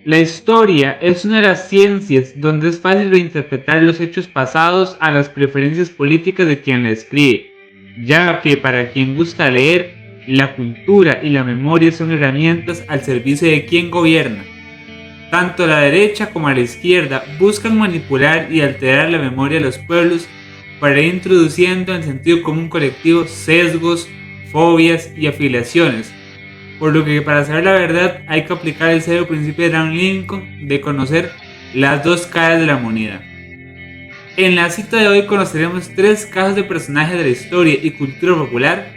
La historia es una de las ciencias donde es fácil reinterpretar los hechos pasados a las preferencias políticas de quien la escribe, ya que para quien gusta leer, la cultura y la memoria son herramientas al servicio de quien gobierna. Tanto la derecha como la izquierda buscan manipular y alterar la memoria de los pueblos para ir introduciendo en el sentido común colectivo sesgos, fobias y afiliaciones, por lo que para saber la verdad hay que aplicar el severo principio de Abraham Lincoln de conocer las dos caras de la moneda. En la cita de hoy conoceremos tres casos de personajes de la historia y cultura popular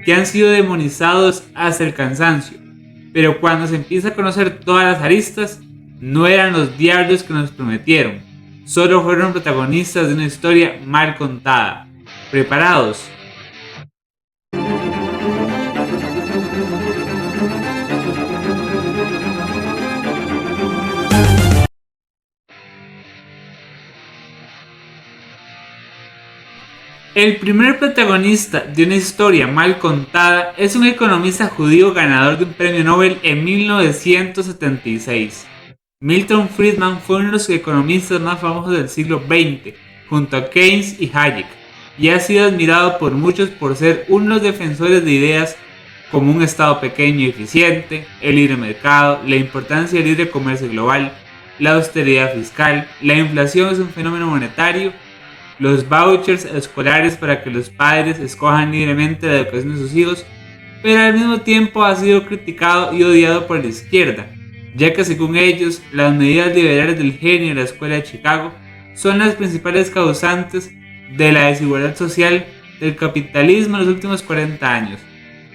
que han sido demonizados hasta el cansancio, pero cuando se empieza a conocer todas las aristas, no eran los diablos que nos prometieron, solo fueron protagonistas de una historia mal contada. ¿Preparados? El primer protagonista de una historia mal contada es un economista judío ganador de un premio Nobel en 1976. Milton Friedman fue uno de los economistas más famosos del siglo XX, junto a Keynes y Hayek, y ha sido admirado por muchos por ser uno de los defensores de ideas como un Estado pequeño y eficiente, el libre mercado, la importancia del libre comercio global, la austeridad fiscal, la inflación es un fenómeno monetario, los vouchers escolares para que los padres escojan libremente la educación de sus hijos, pero al mismo tiempo ha sido criticado y odiado por la izquierda, ya que según ellos, las medidas liberales del genio de la escuela de Chicago son las principales causantes de la desigualdad social del capitalismo en los últimos 40 años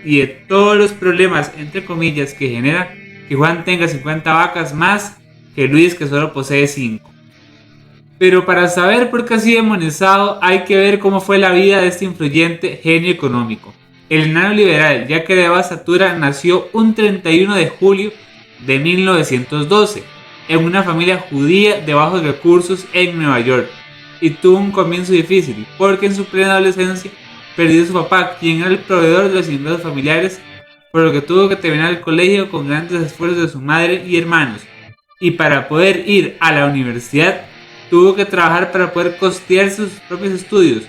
y de todos los problemas, entre comillas, que genera que Juan tenga 50 vacas más que Luis, que solo posee 5. Pero para saber por qué ha sido demonizado hay que ver cómo fue la vida de este influyente genio económico. El enano liberal, ya que de baja estatura, nació un 31 de julio de 1912 en una familia judía de bajos recursos en Nueva York, y tuvo un comienzo difícil porque en su plena adolescencia perdió a su papá, quien era el proveedor de los ingresos familiares, por lo que tuvo que terminar el colegio con grandes esfuerzos de su madre y hermanos, y para poder ir a la universidad tuvo que trabajar para poder costear sus propios estudios,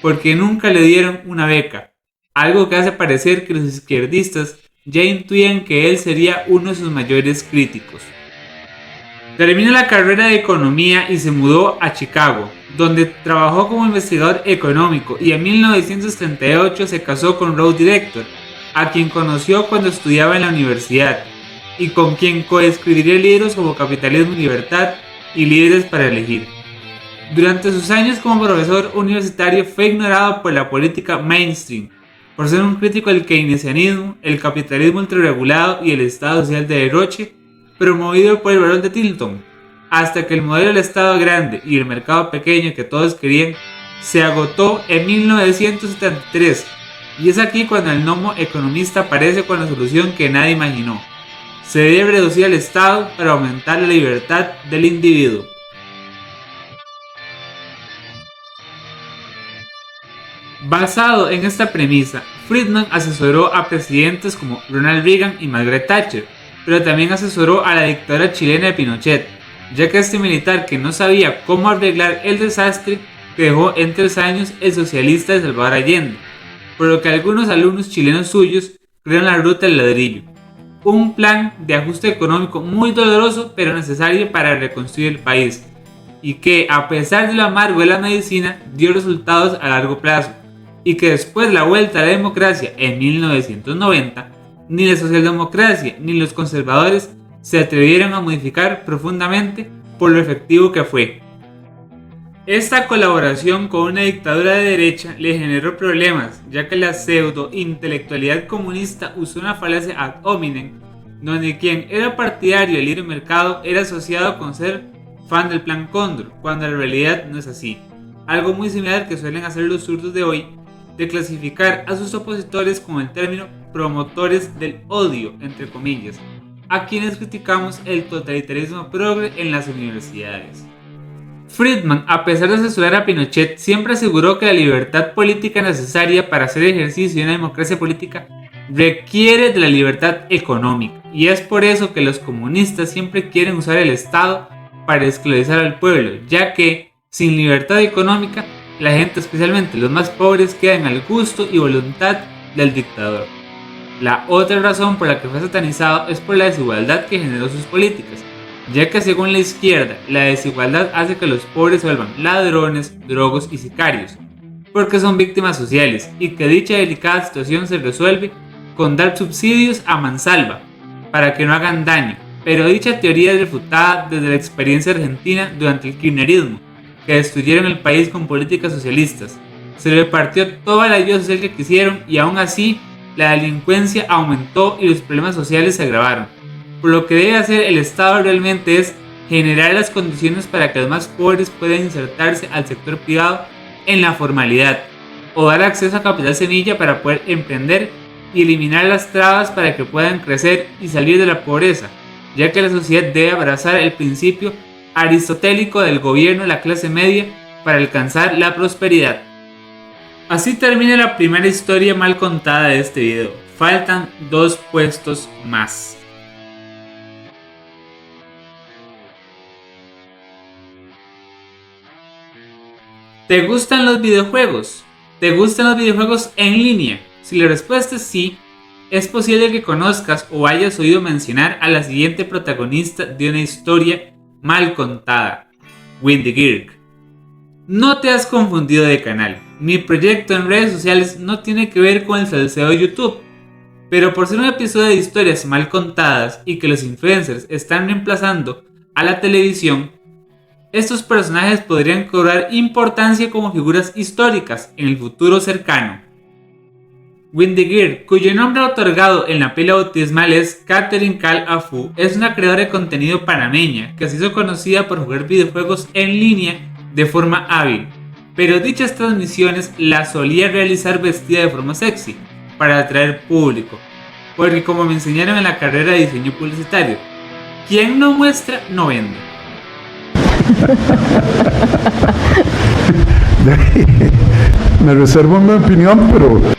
porque nunca le dieron una beca, algo que hace parecer que los izquierdistas ya intuían que él sería uno de sus mayores críticos. Terminó la carrera de economía y se mudó a Chicago, donde trabajó como investigador económico, y en 1938 se casó con Rose Director, a quien conoció cuando estudiaba en la universidad, y con quien coescribiría libros como Capitalismo y Libertad y Líderes para Elegir. Durante sus años como profesor universitario fue ignorado por la política mainstream, por ser un crítico del keynesianismo, el capitalismo ultrarregulado y el Estado social de derroche, promovido por el barón de Tilton, hasta que el modelo del Estado grande y el mercado pequeño que todos querían se agotó en 1973, y es aquí cuando el gnomo economista aparece con la solución que nadie imaginó. Se debe reducir al Estado para aumentar la libertad del individuo. Basado en esta premisa, Friedman asesoró a presidentes como Ronald Reagan y Margaret Thatcher, pero también asesoró a la dictadura chilena de Pinochet, ya que este militar que no sabía cómo arreglar el desastre que dejó en 3 años el socialista de Salvador Allende, por lo que algunos alumnos chilenos suyos crearon la ruta del ladrillo, un plan de ajuste económico muy doloroso pero necesario para reconstruir el país, y que a pesar de lo amargo de la medicina dio resultados a largo plazo, y que después de la vuelta a la democracia en 1990, ni la socialdemocracia ni los conservadores se atrevieron a modificar profundamente por lo efectivo que fue. Esta colaboración con una dictadura de derecha le generó problemas, ya que la pseudo-intelectualidad comunista usó una falacia ad hominem, donde quien era partidario del libre mercado era asociado con ser fan del Plan Cóndor, cuando en realidad no es así. Algo muy similar que suelen hacer los zurdos de hoy, de clasificar a sus opositores con el término promotores del odio, entre comillas, a quienes criticamos el totalitarismo progre en las universidades. Friedman, a pesar de asesorar a Pinochet, siempre aseguró que la libertad política necesaria para hacer ejercicio de una democracia política requiere de la libertad económica, y es por eso que los comunistas siempre quieren usar el Estado para esclavizar al pueblo, ya que sin libertad económica, la gente, especialmente los más pobres, quedan al gusto y voluntad del dictador. La otra razón por la que fue satanizado es por la desigualdad que generó sus políticas, ya que según la izquierda, la desigualdad hace que los pobres se vuelvan ladrones, drogos y sicarios, porque son víctimas sociales, y que dicha delicada situación se resuelve con dar subsidios a mansalva, para que no hagan daño, pero dicha teoría es refutada desde la experiencia argentina durante el kirchnerismo, que destruyeron el país con políticas socialistas. Se repartió toda la ayuda social que quisieron y aún así la delincuencia aumentó y los problemas sociales se agravaron. Por lo que debe hacer el Estado realmente es generar las condiciones para que los más pobres puedan insertarse al sector privado en la formalidad, o dar acceso a capital semilla para poder emprender y eliminar las trabas para que puedan crecer y salir de la pobreza, ya que la sociedad debe abrazar el principio aristotélico del gobierno de la clase media para alcanzar la prosperidad. Así termina la primera historia mal contada de este video. Faltan 2 puestos más. ¿Te gustan los videojuegos? ¿Te gustan los videojuegos en línea? Si la respuesta es sí, es posible que conozcas o hayas oído mencionar a la siguiente protagonista de una historia mal contada, Wendy Girk. No te has confundido de canal. Mi proyecto en redes sociales no tiene que ver con el salseo de YouTube, pero por ser un episodio de historias mal contadas y que los influencers están reemplazando a la televisión, estos personajes podrían cobrar importancia como figuras históricas en el futuro cercano. Wendy Girk, cuyo nombre otorgado en la pila bautismal es Catherine Cal Afu, es una creadora de contenido panameña que se hizo conocida por jugar videojuegos en línea de forma hábil, pero dichas transmisiones las solía realizar vestida de forma sexy para atraer público, porque como me enseñaron en la carrera de diseño publicitario, quien no muestra no vende. Me reservo mi opinión,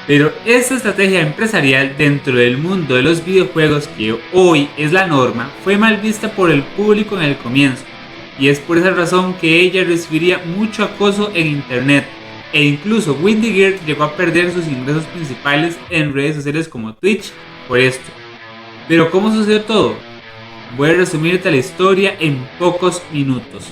Pero esta estrategia empresarial dentro del mundo de los videojuegos, que hoy es la norma, fue mal vista por el público en el comienzo, y es por esa razón que ella recibiría mucho acoso en internet, e incluso Wendy Girk llegó a perder sus ingresos principales en redes sociales como Twitch por esto. Pero ¿cómo sucedió todo? Voy a resumirte la historia en pocos minutos.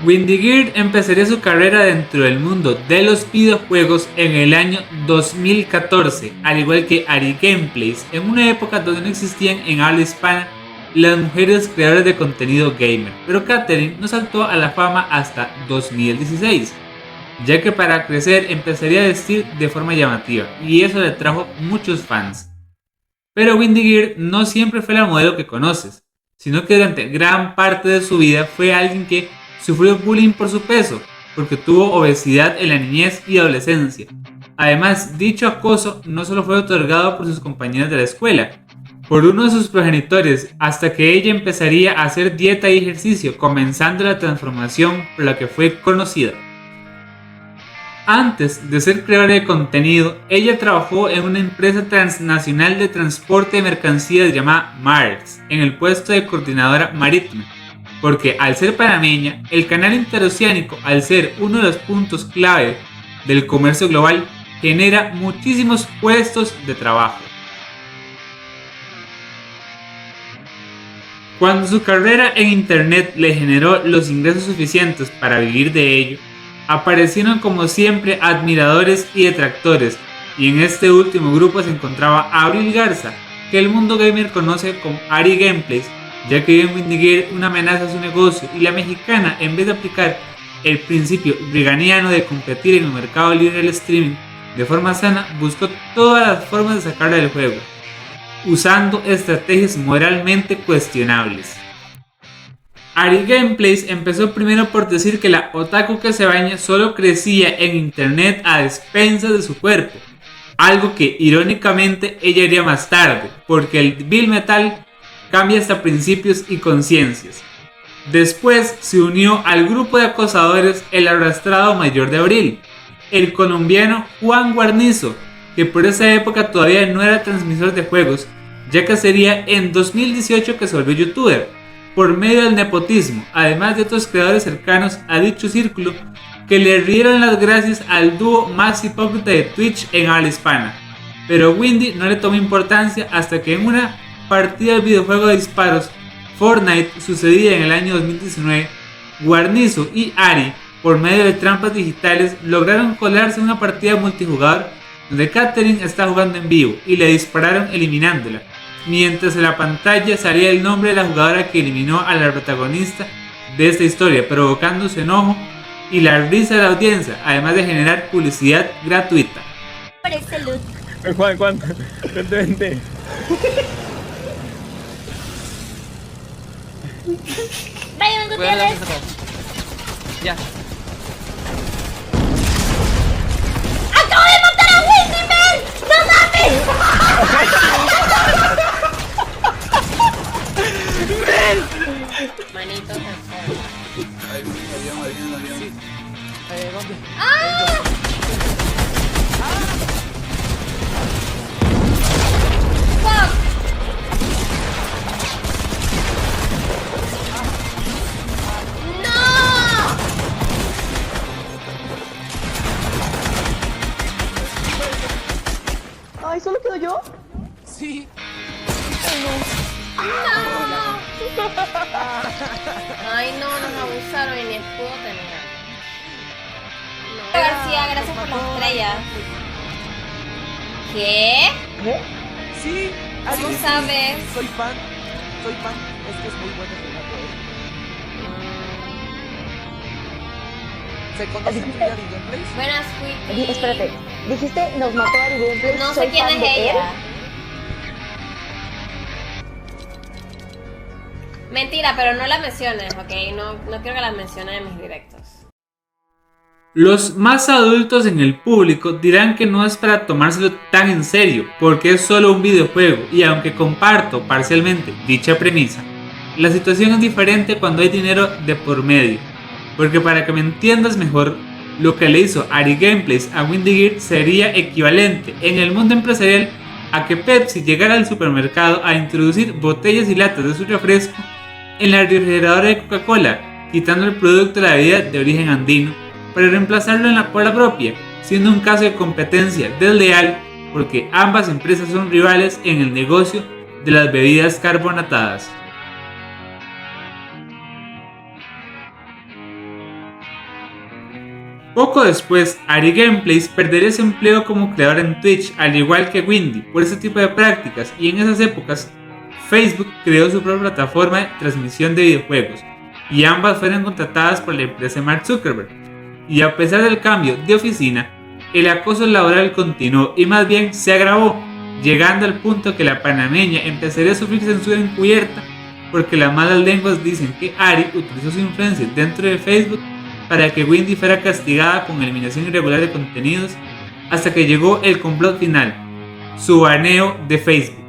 Wendy Girk empezaría su carrera dentro del mundo de los videojuegos en el año 2014, al igual que Ari Gameplays, en una época donde no existían en habla hispana las mujeres creadoras de contenido gamer, pero Catherine no saltó a la fama hasta 2016, ya que para crecer empezaría a vestir de forma llamativa, y eso le trajo muchos fans. Pero Wendy Girk no siempre fue la modelo que conoces, sino que durante gran parte de su vida fue alguien que sufrió bullying por su peso, porque tuvo obesidad en la niñez y adolescencia. Además, dicho acoso no solo fue otorgado por sus compañeros de la escuela, por uno de sus progenitores, hasta que ella empezaría a hacer dieta y ejercicio, comenzando la transformación por la que fue conocida. Antes de ser creadora de contenido, ella trabajó en una empresa transnacional de transporte de mercancías llamada Maersk, en el puesto de coordinadora marítima, porque al ser panameña, el canal interoceánico, al ser uno de los puntos clave del comercio global, genera muchísimos puestos de trabajo. Cuando su carrera en internet le generó los ingresos suficientes para vivir de ello, aparecieron como siempre admiradores y detractores, y en este último grupo se encontraba Abril Garza, que el mundo gamer conoce como Ari Gameplays, ya que vio en Wendy Girk una amenaza a su negocio, y la mexicana, en vez de aplicar el principio reganiano de competir en el mercado libre del streaming de forma sana, buscó todas las formas de sacarla del juego, usando estrategias moralmente cuestionables. Ari Gameplays empezó primero por decir que la otaku que se baña solo crecía en internet a expensas de su cuerpo, algo que irónicamente ella haría más tarde, porque el Bill Metal cambia hasta principios y conciencias. Después se unió al grupo de acosadores El Arrastrado Mayor de Abril, el colombiano Juan Guarnizo, que por esa época todavía no era transmisor de juegos, ya que sería en 2018 que se volvió youtuber, por medio del nepotismo, además de otros creadores cercanos a dicho círculo que le rieron las gracias al dúo más hipócrita de Twitch en habla hispana. Pero Windy no le tomó importancia hasta que en una partida del videojuego de disparos Fortnite sucedida en el año 2019, Guarnizo y Ari, por medio de trampas digitales, lograron colarse en una partida multijugador donde Catherine está jugando en vivo y le dispararon eliminándola, mientras en la pantalla salía el nombre de la jugadora que eliminó a la protagonista de esta historia, provocando su enojo y la risa de la audiencia, además de generar publicidad gratuita. Juan, vente. Brian Gutiérrez. Ya. ¡Acabo de matar a Windy, man! ¡No mames! Manitos en fuego. ¿Dónde? ¡Ah! ¡Fuck! Ay, ¿solo quedo yo? Sí. Ay, no, nos abusaron y ni escudo tenía. No. García, gracias por las estrellas. ¿Qué? ¿Qué? Sí. ¿Cómo sabes? Soy fan. Es que es muy bueno jugando. ¿Se conoce tu Ari Gameplays? Buenas, Quickie. Espérate, dijiste nos mató Ari Gameplays. No sé soy quién fan es de él. ella. Mentira, pero no la menciones, ¿ok? No quiero que la menciones en mis directos. Los más adultos en el público dirán que no es para tomárselo tan en serio, porque es solo un videojuego, y aunque comparto parcialmente dicha premisa, la situación es diferente cuando hay dinero de por medio. Porque para que me entiendas mejor, lo que le hizo Ari Gameplays a Windy Gear sería equivalente en el mundo empresarial a que Pepsi llegara al supermercado a introducir botellas y latas de su refresco en la refrigeradora de Coca-Cola, quitando el producto de la bebida de origen andino para reemplazarlo en la cola propia, siendo un caso de competencia desleal porque ambas empresas son rivales en el negocio de las bebidas carbonatadas. Poco después, Ari Gameplays perdería su empleo como creador en Twitch, al igual que Windy, por ese tipo de prácticas, y en esas épocas, Facebook creó su propia plataforma de transmisión de videojuegos, y ambas fueron contratadas por la empresa Mark Zuckerberg. Y a pesar del cambio de oficina, el acoso laboral continuó y más bien se agravó, llegando al punto que la panameña empezaría a sufrir censura encubierta, porque las malas lenguas dicen que Ari utilizó su influencia dentro de Facebook para que Windy fuera castigada con eliminación irregular de contenidos, hasta que llegó el complot final, su baneo de Facebook.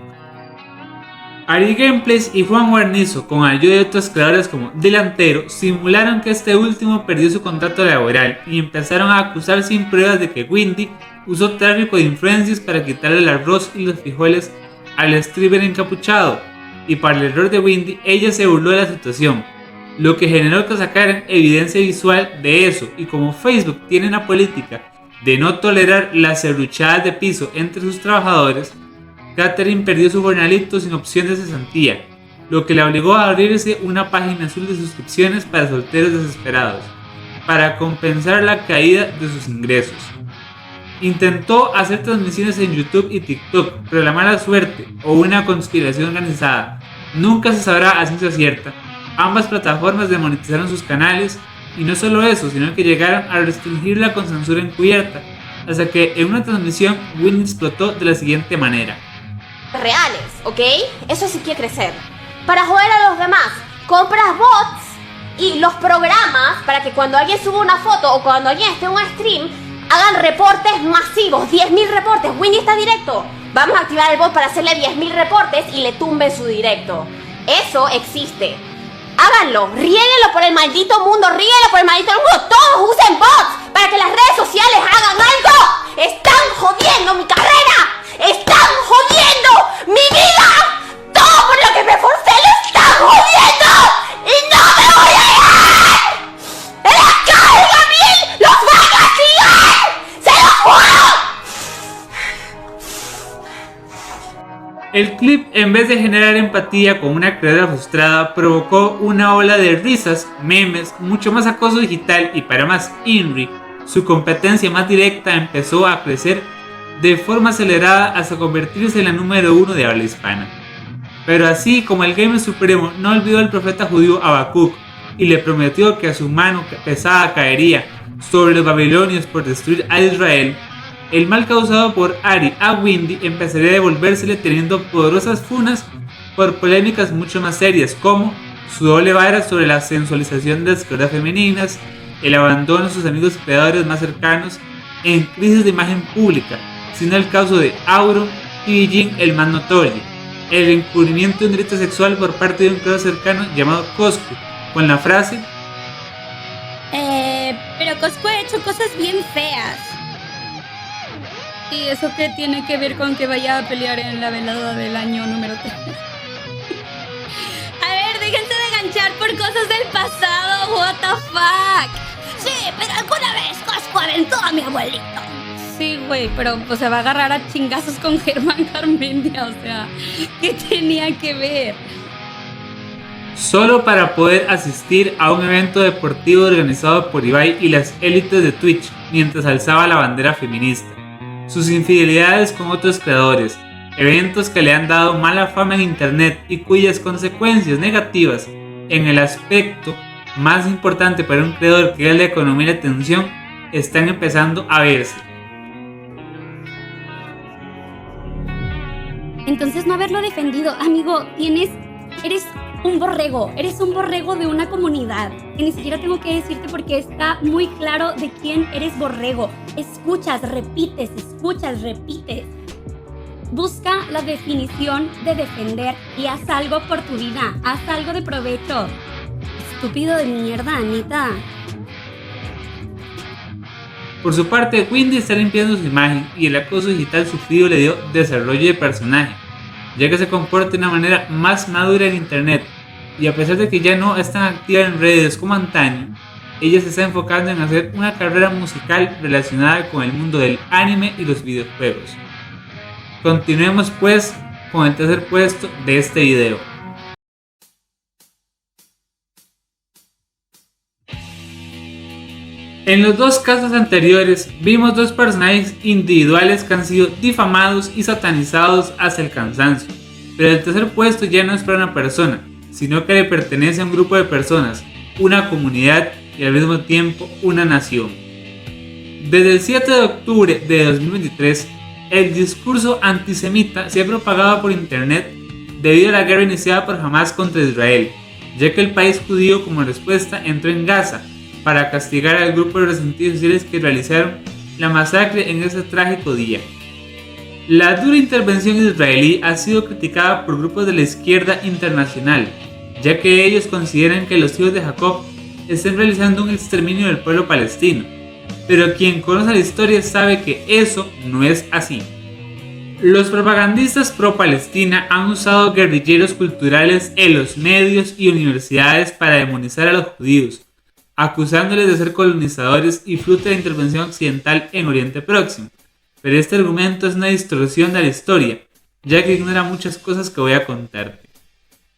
Ari Gameplays y Juan Guarnizo, con ayuda de otros creadores como Delantero, simularon que este último perdió su contrato laboral y empezaron a acusar sin pruebas de que Windy usó tráfico de influencias para quitarle el arroz y los frijoles al streamer encapuchado, y para el error de Windy, ella se burló de la situación, lo que generó que sacaran evidencia visual de eso. Y como Facebook tiene una política de no tolerar las serruchadas de piso entre sus trabajadores, Catherine perdió su jornalito sin opción de cesantía, lo que le obligó a abrirse una página azul de suscripciones para solteros desesperados, para compensar la caída de sus ingresos. Intentó hacer transmisiones en YouTube y TikTok, pero la mala suerte o una conspiración organizada nunca se sabrá a ciencia cierta. Ambas plataformas demonetizaron sus canales, y no solo eso, sino que llegaron a restringirla con censura encubierta, hasta que en una transmisión Windy explotó de la siguiente manera. Reales, ¿ok? Eso sí quiere crecer. Para joder a los demás, compras bots y los programas para que cuando alguien suba una foto o cuando alguien esté en un stream, hagan reportes masivos, 10.000 reportes. Windy está directo. Vamos a activar el bot para hacerle 10.000 reportes y le tumbe su directo. Eso existe. Háganlo, riéguenlo por el maldito mundo, ríguenlo por el maldito mundo. Todos usen bots para que las redes sociales hagan algo. ¡Están jodiendo mi carrera! ¡Están jodiendo mi vida! ¡Todo por lo que me esforcé lo están jodiendo! ¡Y no me voy a ir! ¡En la calle, Gabriel! ¡Los van a castigar! ¡Se lo juro! El clip, en vez de generar empatía con una creadora frustrada, provocó una ola de risas, memes, mucho más acoso digital y para más Inri, su competencia más directa empezó a crecer de forma acelerada hasta convertirse en la número 1 de habla hispana. Pero así como el gamer supremo no olvidó al profeta judío Habacuc y le prometió que a su mano pesada caería sobre los babilonios por destruir a Israel, el mal causado por Ari a Windy empezaría a devolvérsele teniendo poderosas funas por polémicas mucho más serias como su doble vara sobre la sensualización de las figuras femeninas, el abandono de sus amigos creadores más cercanos en crisis de imagen pública, sino el caso de Auron y Beijing el más notorio, el encubrimiento de un delito sexual por parte de un creador cercano llamado Coscu, con la frase pero Coscu ha hecho cosas bien feas. ¿Y eso qué tiene que ver con que vaya a pelear en la velada del año número 3? A ver, déjense de ganchar por cosas del pasado, what the fuck. Sí, pero alguna vez Coscu aventó a mi abuelito. Sí, güey, pero pues se va a agarrar a chingazos con Germán Garmendia, o sea, ¿qué tenía que ver? Solo para poder asistir a un evento deportivo organizado por Ibai y las élites de Twitch mientras alzaba la bandera feminista. Sus infidelidades con otros creadores, eventos que le han dado mala fama en internet y cuyas consecuencias negativas en el aspecto más importante para un creador que es la economía y la atención están empezando a verse. Entonces no haberlo defendido, amigo, eres un borrego de una comunidad. Y ni siquiera tengo que decirte porque está muy claro de quién eres borrego. Escuchas, repites. Busca la definición de defender y haz algo por tu vida, haz algo de provecho. Estúpido de mierda, Anita. Por su parte, Windy está limpiando su imagen y el acoso digital sufrido le dio desarrollo de personaje, ya que se comporta de una manera más madura en internet, y a pesar de que ya no es tan activa en redes como antaño, ella se está enfocando en hacer una carrera musical relacionada con el mundo del anime y los videojuegos. Continuemos pues con el tercer puesto de este video. En los dos casos anteriores vimos dos personajes individuales que han sido difamados y satanizados hasta el cansancio, pero el tercer puesto ya no es para una persona, sino que le pertenece a un grupo de personas, una comunidad y al mismo tiempo una nación. Desde el 7 de octubre de 2023, el discurso antisemita se ha propagado por internet debido a la guerra iniciada por Hamas contra Israel, ya que el país judío como respuesta entró en Gaza para castigar al grupo de resentidos sociales que realizaron la masacre en ese trágico día. La dura intervención israelí ha sido criticada por grupos de la izquierda internacional, ya que ellos consideran que los hijos de Jacob están realizando un exterminio del pueblo palestino, pero quien conoce la historia sabe que eso no es así. Los propagandistas pro-Palestina han usado guerrilleros culturales en los medios y universidades para demonizar a los judíos, acusándoles de ser colonizadores y fruto de la intervención occidental en Oriente Próximo. Pero este argumento es una distorsión de la historia, ya que ignora muchas cosas que voy a contarte.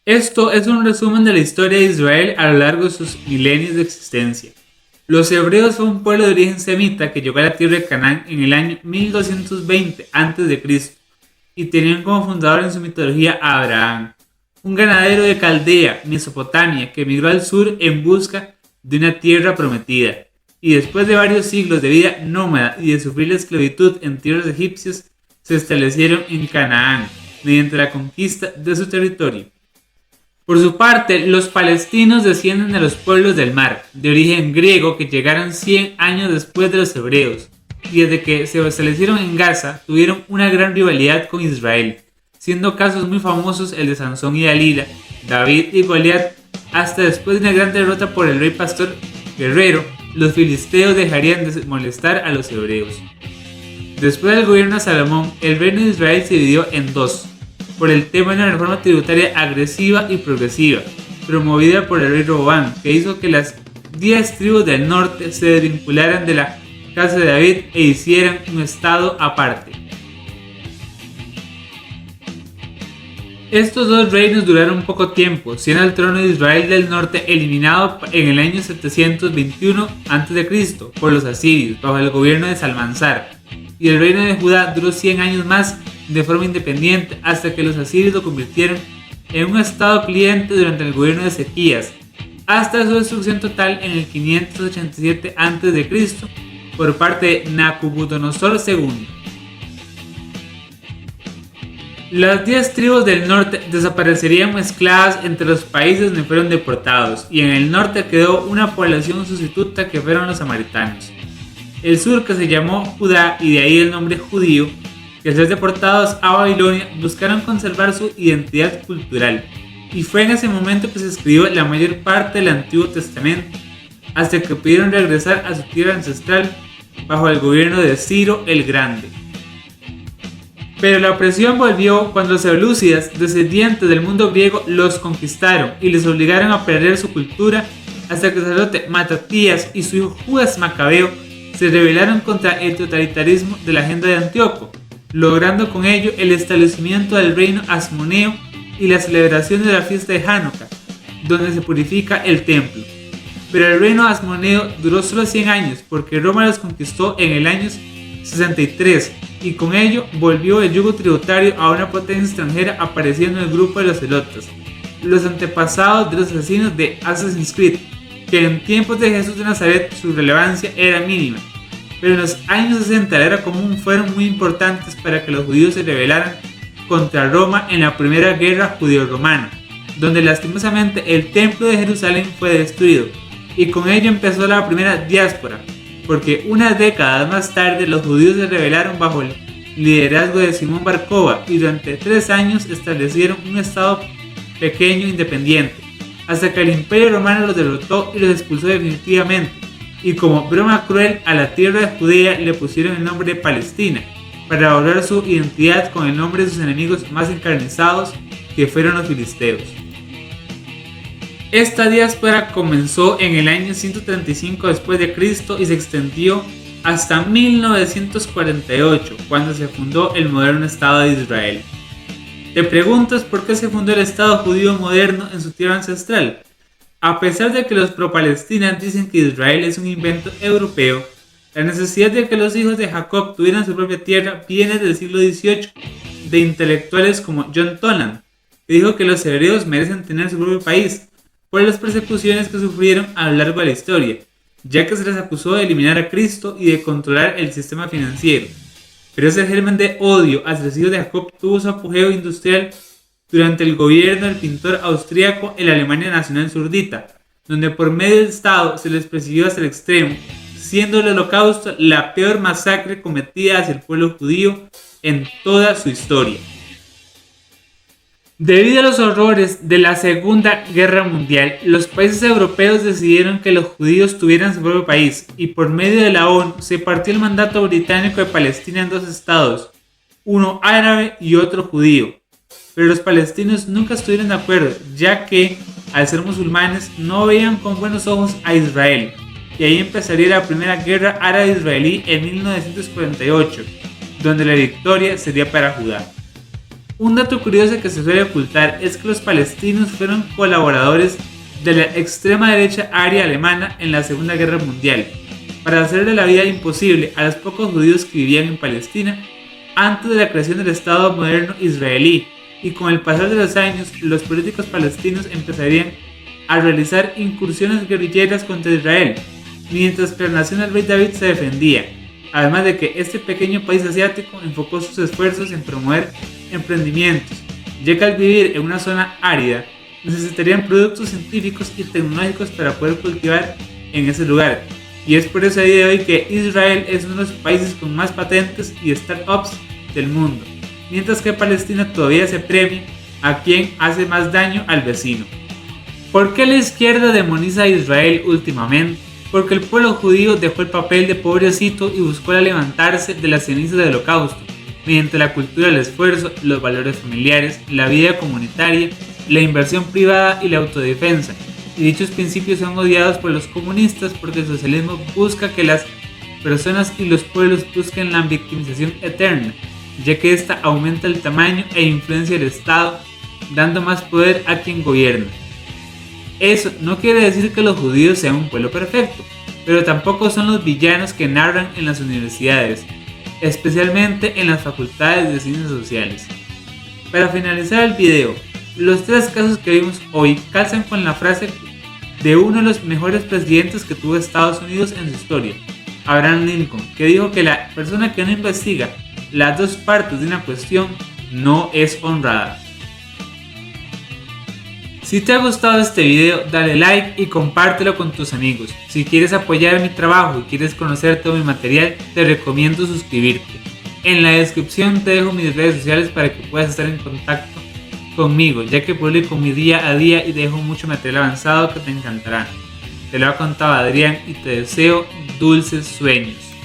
Esto es un resumen de la historia de Israel a lo largo de sus milenios de existencia. Los hebreos fue un pueblo de origen semita que llegó a la tierra de Canaán en el año 1220 a.C. y tenían como fundador en su mitología a Abraham, un ganadero de Caldea, Mesopotamia, que emigró al sur en busca de una tierra prometida, y después de varios siglos de vida nómada y de sufrir la esclavitud en tierras egipcias, se establecieron en Canaán mediante la conquista de su territorio. Por su parte, los palestinos descienden de los pueblos del mar, de origen griego, que llegaron 100 años después de los hebreos, y desde que se establecieron en Gaza tuvieron una gran rivalidad con Israel, siendo casos muy famosos el de Sansón y Dalila, David y Goliat. Hasta después de una gran derrota por el rey pastor guerrero, los filisteos dejarían de molestar a los hebreos. Después del gobierno de Salomón, el reino de Israel se dividió en dos, por el tema de una reforma tributaria agresiva y progresiva, promovida por el rey Roboam, que hizo que las 10 tribus del norte se desvincularan de la casa de David e hicieran un estado aparte. Estos dos reinos duraron poco tiempo, siendo el trono de Israel del norte eliminado en el año 721 a.C. por los asirios, bajo el gobierno de Salmansar, y el reino de Judá duró 100 años más de forma independiente hasta que los asirios lo convirtieron en un estado cliente durante el gobierno de Ezequías, hasta su destrucción total en el 587 a.C. por parte de Nabucodonosor II. Las 10 tribus del norte desaparecerían mezcladas entre los países donde fueron deportados, y en el norte quedó una población sustituta que fueron los samaritanos. El sur, que se llamó Judá, y de ahí el nombre judío, que al ser deportados a Babilonia buscaron conservar su identidad cultural, y fue en ese momento que se escribió la mayor parte del Antiguo Testamento, hasta que pudieron regresar a su tierra ancestral bajo el gobierno de Ciro el Grande. Pero la opresión volvió cuando los selúcidas, descendientes del mundo griego, los conquistaron y les obligaron a perder su cultura, hasta que el sacerdote Matatías y su hijo Judas Macabeo se rebelaron contra el totalitarismo de la agenda de Antíoco, logrando con ello el establecimiento del reino asmoneo y la celebración de la fiesta de Hanukkah, donde se purifica el templo. Pero el reino asmoneo duró solo 100 años, porque Roma los conquistó en el año 63, y con ello volvió el yugo tributario a una potencia extranjera, apareciendo en el grupo de los celotes, los antepasados de los asesinos de Assassin's Creed, que en tiempos de Jesús de Nazaret su relevancia era mínima, pero en los años 60 la era común fueron muy importantes para que los judíos se rebelaran contra Roma en la primera guerra judío-romana, donde lastimosamente el templo de Jerusalén fue destruido, y con ello empezó la primera diáspora, porque unas décadas más tarde los judíos se rebelaron bajo el liderazgo de Simón Bar Kokhba y durante 3 años establecieron un estado pequeño independiente, hasta que el Imperio Romano los derrotó y los expulsó definitivamente, y como broma cruel a la tierra de Judea le pusieron el nombre de Palestina, para ahorrar su identidad con el nombre de sus enemigos más encarnizados, que fueron los filisteos. Esta diáspora comenzó en el año 135 después de Cristo y se extendió hasta 1948, cuando se fundó el moderno Estado de Israel. ¿Te preguntas por qué se fundó el Estado judío moderno en su tierra ancestral? A pesar de que los pro-Palestina dicen que Israel es un invento europeo, la necesidad de que los hijos de Jacob tuvieran su propia tierra viene del siglo XVIII, de intelectuales como John Toland, que dijo que los hebreos merecen tener su propio país, por las persecuciones que sufrieron a lo largo de la historia, ya que se les acusó de eliminar a Cristo y de controlar el sistema financiero. Pero ese germen de odio hacia los hijos de Jacob tuvo su apogeo industrial durante el gobierno del pintor austríaco en la Alemania Nacional Surdita, donde por medio del Estado se les persiguió hasta el extremo, siendo el Holocausto la peor masacre cometida hacia el pueblo judío en toda su historia. Debido a los horrores de la Segunda Guerra Mundial, los países europeos decidieron que los judíos tuvieran su propio país, y por medio de la ONU se partió el mandato británico de Palestina en 2 estados, uno árabe y otro judío. Pero los palestinos nunca estuvieron de acuerdo, ya que, al ser musulmanes, no veían con buenos ojos a Israel, y ahí empezaría la primera guerra árabe-israelí en 1948, donde la victoria sería para Judá. Un dato curioso que se suele ocultar es que los palestinos fueron colaboradores de la extrema derecha aria alemana en la Segunda Guerra Mundial, para hacerle la vida imposible a los pocos judíos que vivían en Palestina antes de la creación del Estado moderno israelí, y con el pasar de los años los políticos palestinos empezarían a realizar incursiones guerrilleras contra Israel, mientras que la nación del rey David se defendía, además de que este pequeño país asiático enfocó sus esfuerzos en promover emprendimientos, ya que al vivir en una zona árida necesitarían productos científicos y tecnológicos para poder cultivar en ese lugar, y es por eso a día de hoy que Israel es uno de los países con más patentes y startups del mundo, mientras que Palestina todavía se premia a quien hace más daño al vecino. ¿Por qué la izquierda demoniza a Israel últimamente? porque el pueblo judío dejó el papel de pobrecito y buscó levantarse de las cenizas del holocausto, mediante la cultura del esfuerzo, los valores familiares, la vida comunitaria, la inversión privada y la autodefensa. Y dichos principios son odiados por los comunistas porque el socialismo busca que las personas y los pueblos busquen la victimización eterna, ya que esta aumenta el tamaño e influencia del Estado, dando más poder a quien gobierna. Eso no quiere decir que los judíos sean un pueblo perfecto, pero tampoco son los villanos que narran en las universidades, especialmente en las facultades de ciencias sociales. Para finalizar el video, los 3 casos que vimos hoy calzan con la frase de uno de los mejores presidentes que tuvo Estados Unidos en su historia, Abraham Lincoln, que dijo que la persona que no investiga las 2 partes de una cuestión no es honrada. Si te ha gustado este video, dale like y compártelo con tus amigos. Si quieres apoyar mi trabajo y quieres conocer todo mi material, te recomiendo suscribirte. En la descripción te dejo mis redes sociales para que puedas estar en contacto conmigo, ya que publico mi día a día y dejo mucho material avanzado que te encantará. Te lo ha contado Adrián y te deseo dulces sueños.